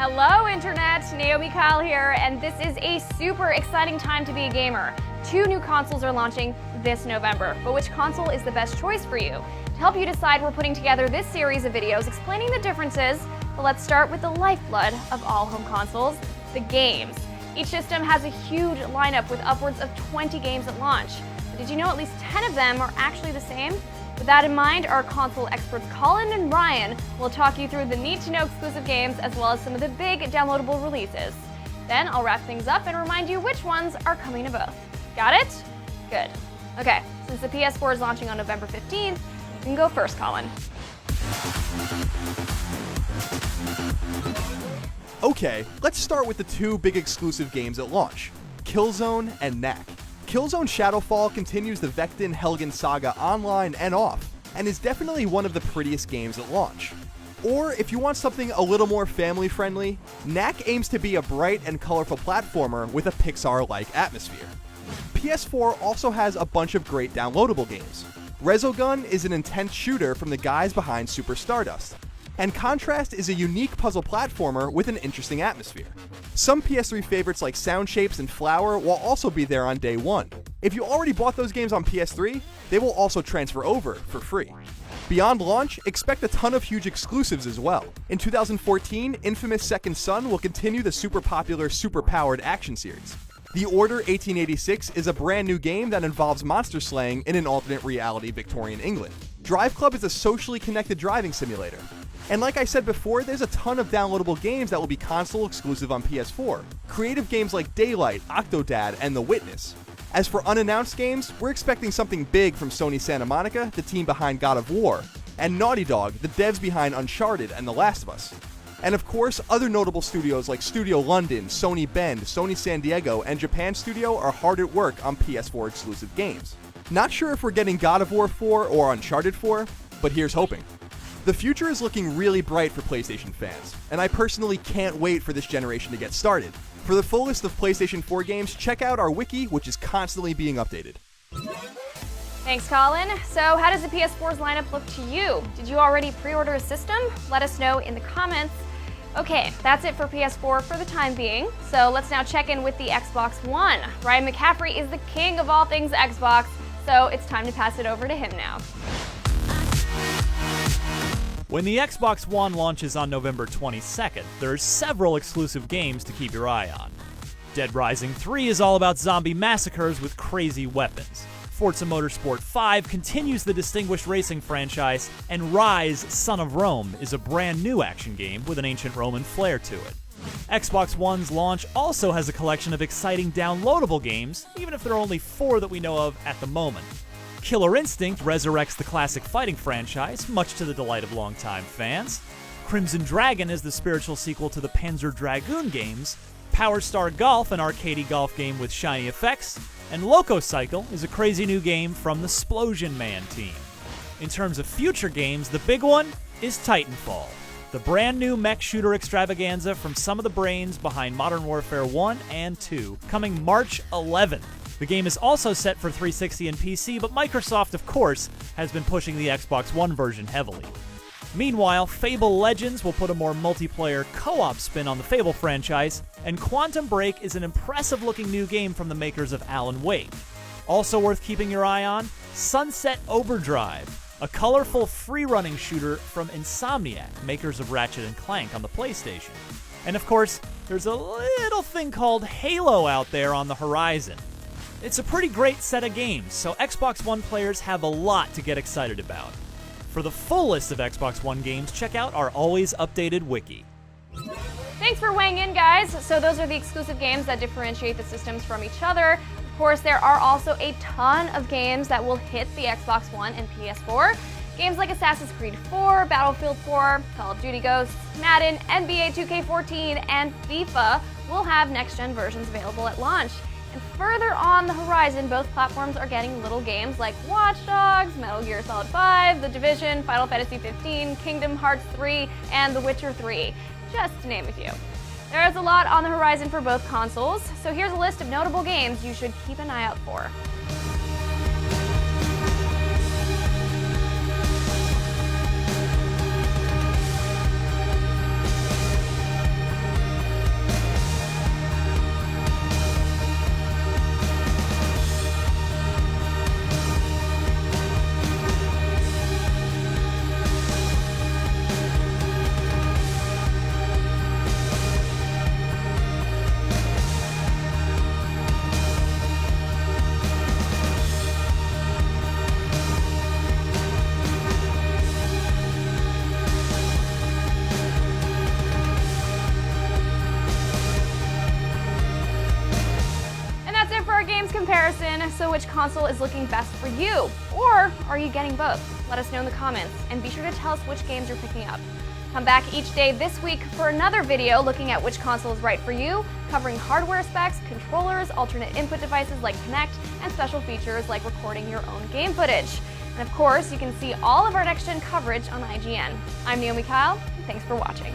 Hello Internet, Naomi Kyle here, and this is a super exciting time to be a gamer. 2 new consoles are launching this November, but which console is the best choice for you? To help you decide, we're putting together this series of videos explaining the differences, but let's start with the lifeblood of all home consoles, the games. Each system has a huge lineup with upwards of 20 games at launch. But did you know at least 10 of them are actually the same? With that in mind, our console experts Colin and Ryan will talk you through the need-to-know exclusive games as well as some of the big downloadable releases. Then I'll wrap things up and remind you which ones are coming to both. Got it? Good. Okay, since the PS4 is launching on November 15th, you can go first, Colin. Okay, let's start with the 2 big exclusive games at launch, Killzone and Knack. Killzone Shadowfall continues the Vectin Helgen saga online and off, and is definitely one of the prettiest games at launch. Or, if you want something a little more family-friendly, Knack aims to be a bright and colorful platformer with a Pixar-like atmosphere. PS4 also has a bunch of great downloadable games. Resogun is an intense shooter from the guys behind Super Stardust, and Contrast is a unique puzzle platformer with an interesting atmosphere. Some PS3 favorites like Sound Shapes and Flower will also be there on day one. If you already bought those games on PS3, they will also transfer over for free. Beyond launch, expect a ton of huge exclusives as well. In 2014, Infamous Second Son will continue the super popular super-powered action series. The Order 1886 is a brand new game that involves monster slaying in an alternate reality Victorian England. Drive Club is a socially connected driving simulator. And like I said before, there's a ton of downloadable games that will be console exclusive on PS4. Creative games like Daylight, Octodad, and The Witness. As for unannounced games, we're expecting something big from Sony Santa Monica, the team behind God of War, and Naughty Dog, the devs behind Uncharted and The Last of Us. And of course, other notable studios like Studio London, Sony Bend, Sony San Diego, and Japan Studio are hard at work on PS4 exclusive games. Not sure if we're getting God of War 4 or Uncharted 4, but here's hoping. The future is looking really bright for PlayStation fans, and I personally can't wait for this generation to get started. For the full list of PlayStation 4 games, check out our wiki, which is constantly being updated. Thanks, Colin. So how does the PS4's lineup look to you? Did you already pre-order a system? Let us know in the comments. Okay, that's it for PS4 for the time being. So let's now check in with the Xbox One. Ryan McCaffrey is the king of all things Xbox, so it's time to pass it over to him now. When the Xbox One launches on November 22nd, there's several exclusive games to keep your eye on. Dead Rising 3 is all about zombie massacres with crazy weapons. Forza Motorsport 5 continues the distinguished racing franchise, and Rise: Son of Rome is a brand new action game with an ancient Roman flair to it. Xbox One's launch also has a collection of exciting downloadable games, even if there are only 4 that we know of at the moment. Killer Instinct resurrects the classic fighting franchise, much to the delight of longtime fans. Crimson Dragon is the spiritual sequel to the Panzer Dragoon games. Power Star Golf, an arcadey golf game with shiny effects. And Loco Cycle is a crazy new game from the Splosion Man team. In terms of future games, the big one is Titanfall, the brand new mech shooter extravaganza from some of the brains behind Modern Warfare 1 and 2, coming March 11th. The game is also set for 360 and PC, but Microsoft, of course, has been pushing the Xbox One version heavily. Meanwhile, Fable Legends will put a more multiplayer co-op spin on the Fable franchise, and Quantum Break is an impressive-looking new game from the makers of Alan Wake. Also worth keeping your eye on, Sunset Overdrive, a colorful free-running shooter from Insomniac, makers of Ratchet & Clank on the PlayStation. And of course, there's a little thing called Halo out there on the horizon. It's a pretty great set of games, so Xbox One players have a lot to get excited about. For the full list of Xbox One games, check out our always updated wiki. Thanks for weighing in, guys. So those are the exclusive games that differentiate the systems from each other. Of course, there are also a ton of games that will hit the Xbox One and PS4. Games like Assassin's Creed 4, Battlefield 4, Call of Duty Ghosts, Madden, NBA 2K14, and FIFA will have next-gen versions available at launch. And further on the horizon, both platforms are getting little games like Watch Dogs, Metal Gear Solid 5, The Division, Final Fantasy 15, Kingdom Hearts 3, and The Witcher 3, just to name a few. There is a lot on the horizon for both consoles, so here's a list of notable games you should keep an eye out for. comparison, so which console is looking best for you? Or are you getting both? Let us know in the comments, and be sure to tell us which games you're picking up. Come back each day this week for another video looking at which console is right for you, covering hardware specs, controllers, alternate input devices like Kinect, and special features like recording your own game footage. And of course, you can see all of our next-gen coverage on IGN. I'm Naomi Kyle, and thanks for watching.